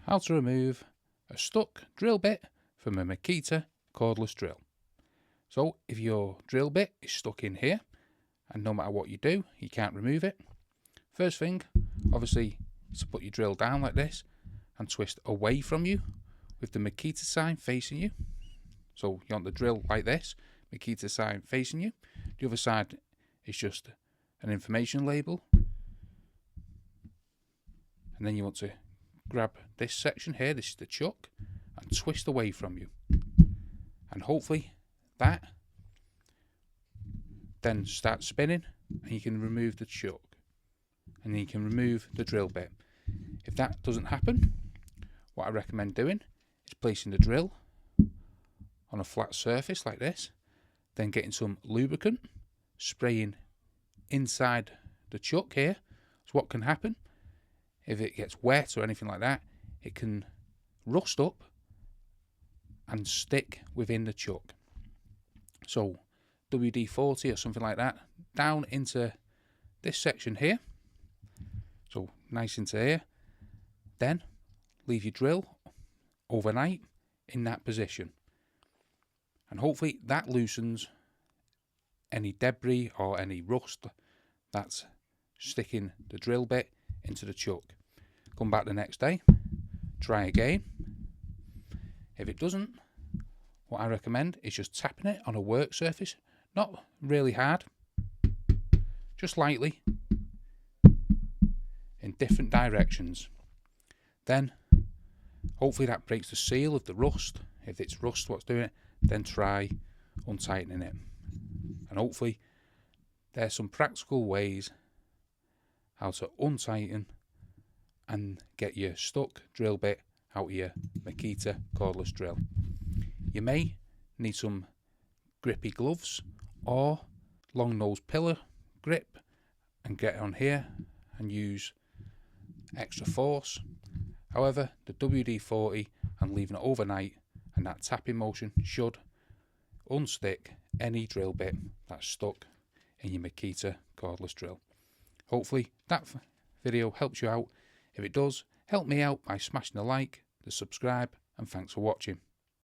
how to remove a stuck drill bit from a Makita cordless drill. So if your drill bit is stuck in here and no matter what you do you can't remove it, first thing obviously is to put your drill down like this and twist away from you with the Makita sign facing you. So you want the drill like this, Makita sign facing you. The other side is just an information label. And then you want to grab this section here, this is the chuck, and twist away from you. And hopefully that then starts spinning and you can remove the chuck. And then you can remove the drill bit. If that doesn't happen, what I recommend doing is placing the drill on a flat surface like this, then getting some lubricant, spraying inside the chuck here. So what can happen, if it gets wet or anything like that, it can rust up and stick within the chuck. So WD-40 or something like that down into this section here, so nice into here, then leave your drill overnight in that position, and hopefully that loosens any debris or any rust that's sticking the drill bit into the chuck. Come back the next day, try again. If it doesn't, what I recommend is just tapping it on a work surface, not really hard, just lightly in different directions. Then hopefully that breaks the seal of the rust. If it's rust what's doing it, then try untightening it. And hopefully there's some practical ways how to untighten and get your stuck drill bit out of your Makita cordless drill. You may need some grippy gloves or long nose pillar grip and get on here and use extra force. However, the WD-40 and leaving it overnight and that tapping motion should unstick any drill bit that's stuck in your Makita cordless drill. Hopefully that video helps you out. If it does, help me out by smashing the like, the subscribe, and thanks for watching.